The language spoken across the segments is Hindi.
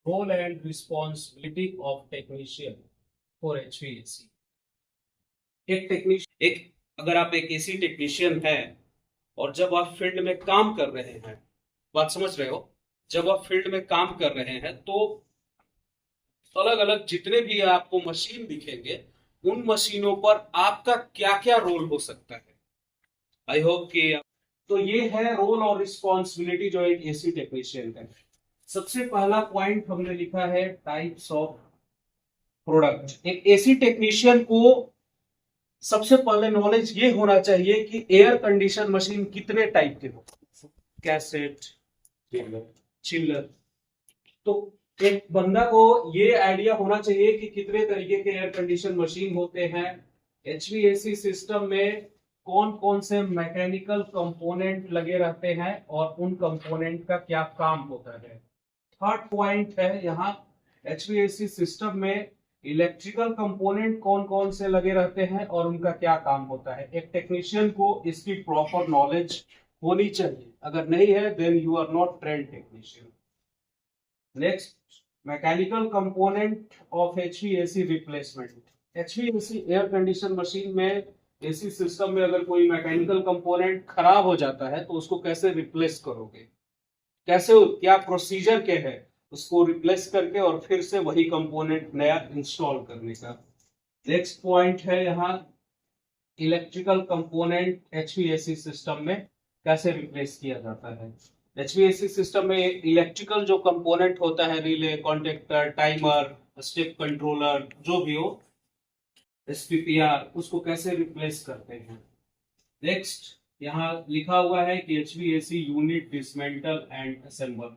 Role and responsibility of technician for HVAC. एक टेक्नीशियन एक अगर आप एक एसी टेक्नीशियन हैं और जब आप फील्ड में काम कर रहे हैं, बात समझ रहे हो, जब आप फील्ड में काम कर रहे हैं तो अलग अलग जितने भी आपको मशीन दिखेंगे, उन मशीनों पर आपका क्या क्या रोल हो सकता है। आई होप कि तो ये है रोल और रिस्पॉन्सिबिलिटी जो एक एसी टेक्नीशियन का है। सबसे पहला पॉइंट हमने लिखा है टाइप्स ऑफ प्रोडक्ट। एक एसी टेक्नीशियन को सबसे पहले नॉलेज ये होना चाहिए कि एयर कंडीशन मशीन कितने टाइप के हो, कैसेट, चिल्लर। तो एक बंदा को ये आइडिया होना चाहिए कि कितने तरीके के एयर कंडीशन मशीन होते हैं, एचवीएसी सिस्टम में कौन कौन से मैकेनिकल कंपोनेंट लगे रहते हैं और उन कंपोनेंट का क्या काम होता है। थर्ड पॉइंट है यहाँ, एचवीएसी सिस्टम में इलेक्ट्रिकल कंपोनेंट कौन कौन से लगे रहते हैं और उनका क्या काम होता है। एक टेक्नीशियन को इसकी प्रॉपर नॉलेज होनी चाहिए, अगर नहीं है then you are not trained technician. Next, mechanical component of HVAC replacement. HVAC air condition machine में, एसी सिस्टम में अगर कोई मैकेनिकल कंपोनेंट खराब हो जाता है तो उसको कैसे रिप्लेस करोगे, कैसे, क्या प्रोसीजर क्या है उसको रिप्लेस करके और फिर से वही कंपोनेंट नया इंस्टॉल करने का। नेक्स्ट पॉइंट है यहाँ, इलेक्ट्रिकल कंपोनेंट एचवीएसी सिस्टम में कैसे रिप्लेस किया जाता है। एचवीएसी सिस्टम में इलेक्ट्रिकल जो कंपोनेंट होता है, relay, contactor, timer, step controller, जो भी हो, एसपीपीआर, उसको कैसे रिप्लेस करते हैं। नेक्स्ट, यहाँ लिखा हुआ है कि HVAC unit dismantle and assemble.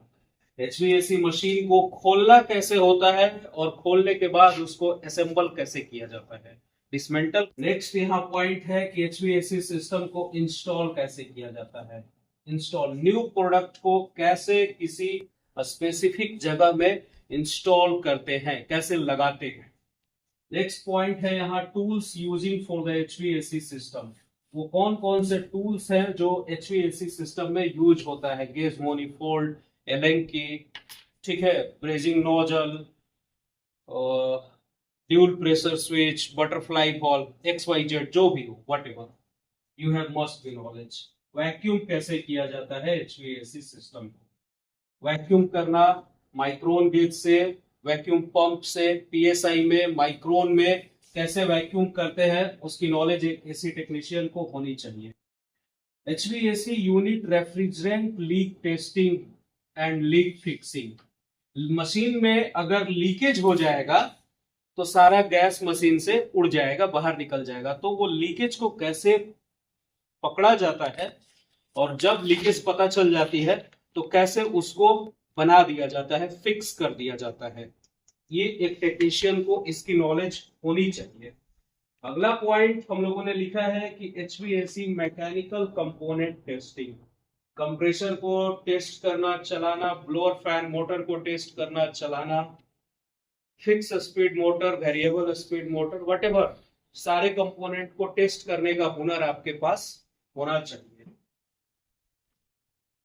HVAC machine को खोलना कैसे होता है और खोलने के बाद उसको असेंबल कैसे किया जाता है, डिसमेंटल। नेक्स्ट यहाँ पॉइंट है कि एचवीएसी सिस्टम को इंस्टॉल कैसे किया जाता है। इंस्टॉल, न्यू प्रोडक्ट को कैसे किसी स्पेसिफिक जगह में इंस्टॉल करते हैं, कैसे लगाते हैं। नेक्स्ट पॉइंट है यहाँ, tools using for the HVAC system. वो कौन कौन से टूल्स हैं जो एचवीएसी सिस्टम में यूज होता है। गेज मोनीफोल्ड, एलेंकी, ठीक है, brazing nozzle, dual pressure switch, butterfly ball, X Y Z, जो भी हो, whatever you have must be knowledge. Vacuum कैसे किया जाता है एचवीएसी सिस्टम को, वैक्यूम करना माइक्रोन गेज से, वैक्यूम पंप से, पीएसआई में, माइक्रोन में कैसे वैक्यूम करते हैं, उसकी नॉलेज एक एसी टेक्नीशियन को होनी चाहिए। HVAC unit refrigerant leak testing and leak fixing. Machine में अगर लीकेज हो जाएगा तो सारा गैस मशीन से उड़ जाएगा, बाहर निकल जाएगा, तो वो लीकेज को कैसे पकड़ा जाता है और जब लीकेज पता चल जाती है तो कैसे उसको बना दिया जाता है, फिक्स कर दिया जाता है। ये एक टेक्नीशियन को इसकी नॉलेज होनी चाहिए। अगला पॉइंट हम लोगों ने लिखा है कि HVAC mechanical component testing. Compressor को टेस्ट करना, चलाना, ब्लोअर फैन मोटर को टेस्ट करना, चलाना, fix speed motor, variable speed motor, whatever, सारे कंपोनेंट को टेस्ट करने का हुनर आपके पास होना चाहिए।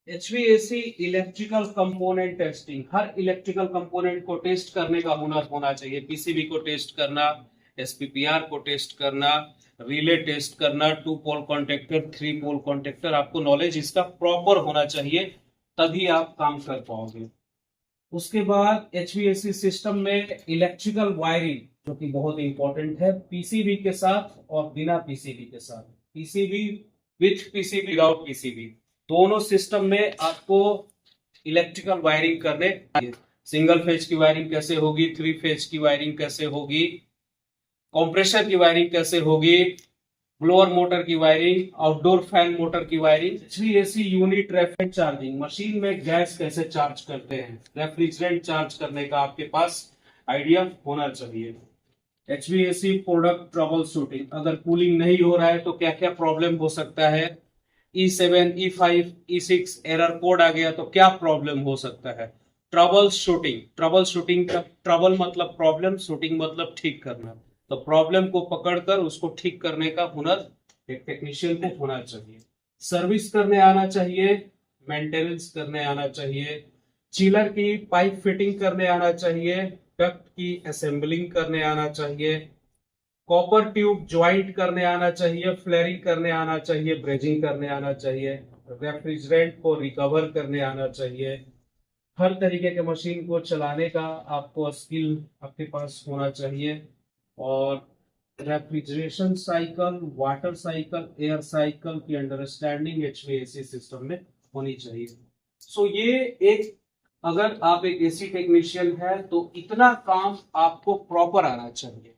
एचवीएसी इलेक्ट्रिकल कंपोनेंट टेस्टिंग, हर इलेक्ट्रिकल कंपोनेंट को टेस्ट करने का हुनर होना चाहिए। पीसीबी को टेस्ट करना, एसपीपीआर को टेस्ट करना, रिले टेस्ट करना, 2 पोल कॉन्टेक्टर, 3 पोल कॉन्टेक्टर, आपको नॉलेज इसका प्रॉपर होना चाहिए, तभी आप काम कर पाओगे। उसके बाद एचवीएसी सिस्टम में इलेक्ट्रिकल वायरिंग, जो कि बहुत इंपॉर्टेंट है, पीसीबी के साथ और बिना पीसीबी के साथ, PCB with PCB, without PCB, दोनों सिस्टम में आपको इलेक्ट्रिकल वायरिंग करने चाहिए। सिंगल फेज की वायरिंग कैसे होगी, 3 फेज की वायरिंग कैसे होगी, कंप्रेसर की वायरिंग कैसे होगी, ब्लोअर मोटर की वायरिंग, आउटडोर फैन मोटर की wiring, HVAC unit refrigerant charging, machine में गैस कैसे चार्ज करते हैं, रेफ्रिजरेंट चार्ज करने का आपके पास आइडिया होना चाहिए। एचवीएसी प्रोडक्ट ट्रबल शूटिंग, अगर कूलिंग नहीं हो रहा है तो क्या क्या प्रॉब्लम हो सकता है, E7, E5, E6 error code आ गया तो क्या प्रॉब्लम हो सकता है। ट्रबल शूटिंग, ट्रबल शूटिंग का ट्रबल मतलब प्रॉब्लम, शूटिंग मतलब ठीक करना, तो प्रॉब्लम को पकड़कर उसको ठीक करने का हुनर एक टेक्नीशियन को होना चाहिए। सर्विस करने आना चाहिए, मेंटेनेंस करने आना चाहिए, चिलर की पाइप फिटिंग करने आना चाहिए, डक्ट की असेंबलिंग करने आना चाहिए, कॉपर ट्यूब ज्वाइंट करने आना चाहिए, फ्लेयरिंग करने आना चाहिए, ब्रेजिंग करने आना चाहिए, रेफ्रिजरेंट को रिकवर करने आना चाहिए। हर तरीके के मशीन को चलाने का आपको स्किल आपके पास होना चाहिए। और refrigeration cycle, water cycle, air cycle की अंडरस्टैंडिंग एचवीएसी सिस्टम में होनी चाहिए। सो ये एक, अगर आप एक एसी टेक्नीशियन है तो इतना काम आपको प्रॉपर आना चाहिए।